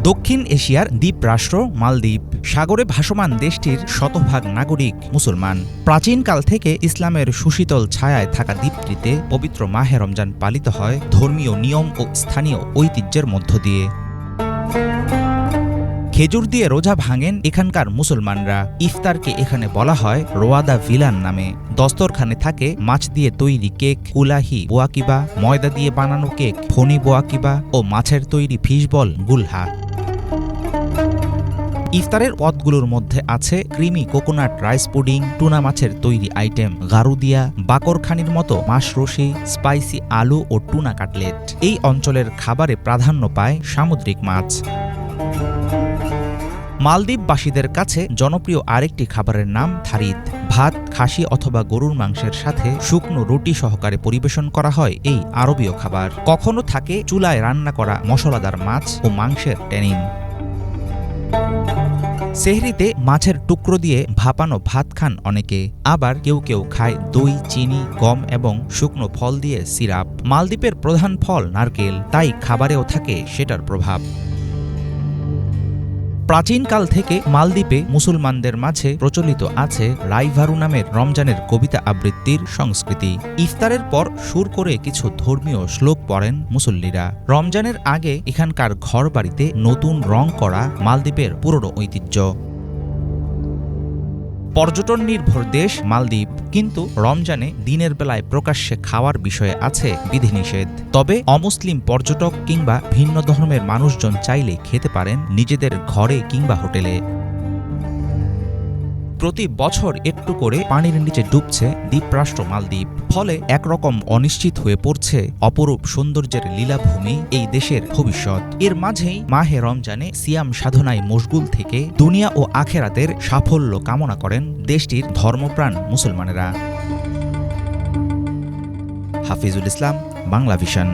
দক্ষিণ এশিয়ার দ্বীপরাষ্ট্র মালদ্বীপ। সাগরে ভাসমান দেশটির শতভাগ নাগরিক মুসলমান। প্রাচীনকাল থেকে ইসলামের সুশীতল ছায়ায় থাকা দ্বীপটিতে পবিত্র মাহে রমজান পালিত হয় ধর্মীয় নিয়ম ও স্থানীয় ঐতিহ্যের মধ্য দিয়ে। খেজুর দিয়ে রোজা ভাঙেন এখানকার মুসলমানরা। ইফতারকে এখানে বলা হয় রোয়াদা ভিলান নামে। দস্তরখানে থাকে মাছ দিয়ে তৈরি কেক, কুলাহি বোয়াকিবা, ময়দা দিয়ে বানানো কেক ফনি বোয়াকিবা ও মাছের তৈরি ফিশ বল গুলহা। ইফতারের পদগুলোর মধ্যে আছে creamy coconut rice pudding, tuna মাছের তৈরি আইটেম গারুদিয়া, বাকরখানির মতো মাছ রশি, স্পাইসি আলু ও টুনা কাটলেট। এই অঞ্চলের খাবারে প্রাধান্য পায় সামুদ্রিক মাছ। মালদ্বীপবাসীদের কাছে জনপ্রিয় আরেকটি খাবারের নাম থারিদ। ভাত, খাসি অথবা গরুর মাংসের সাথে শুকনো রুটি সহকারে পরিবেশন করা হয় এই আরবীয় খাবার। কখনো থাকে চুলায় রান্না করা মশলাদার মাছ ও মাংসের ট্যানিন। সেহরিতে মাছের টুকরো দিয়ে ভাপানো ভাত খান অনেকে, আবার কেউ কেউ খায় দই, চিনি, গম এবং শুকনো ফল দিয়ে সিরাপ। মালদ্বীপের প্রধান ফল নারকেল, তাই খাবারেও থাকে সেটার প্রভাব। প্রাচীনকাল থেকে মালদ্বীপে মুসলমানদের মাঝে প্রচলিত আছে রাইভারু নামের রমজানের কবিতা আবৃত্তির সংস্কৃতি। ইফতারের পর সুর করে কিছু ধর্মীয় শ্লোক পড়েন মুসল্লিরা। রমজানের আগে এখানকার ঘরবাড়িতে নতুন রং করা মালদ্বীপের পুরনো ঐতিহ্য। পর্যটন নির্ভর দেশ মালদ্বীপ, কিন্তু রমজানে দিনের বেলায় প্রকাশ্যে খাওয়ার বিষয়ে আছে বিধিনিষেধ। তবে অমুসলিম পর্যটক কিংবা ভিন্ন ধর্মের মানুষজন চাইলে খেতে পারেন নিজেদের ঘরে কিংবা হোটেলে। প্রতি বছর একটু করে পানির নিচে ডুবছে দ্বীপরাষ্ট্র মালদ্বীপ। ফলে একরকম অনিশ্চিত হয়ে পড়ছে অপরূপ সৌন্দর্যের লীলাভূমি এই দেশের ভবিষ্যৎ। এর মাঝেই মাহে রমজানে সিয়াম সাধনায় মশগুল থেকে দুনিয়া ও আখেরাতের সাফল্য কামনা করেন দেশটির ধর্মপ্রাণ মুসলমানেরা। হাফিজুল ইসলাম, বাংলা ভিশন।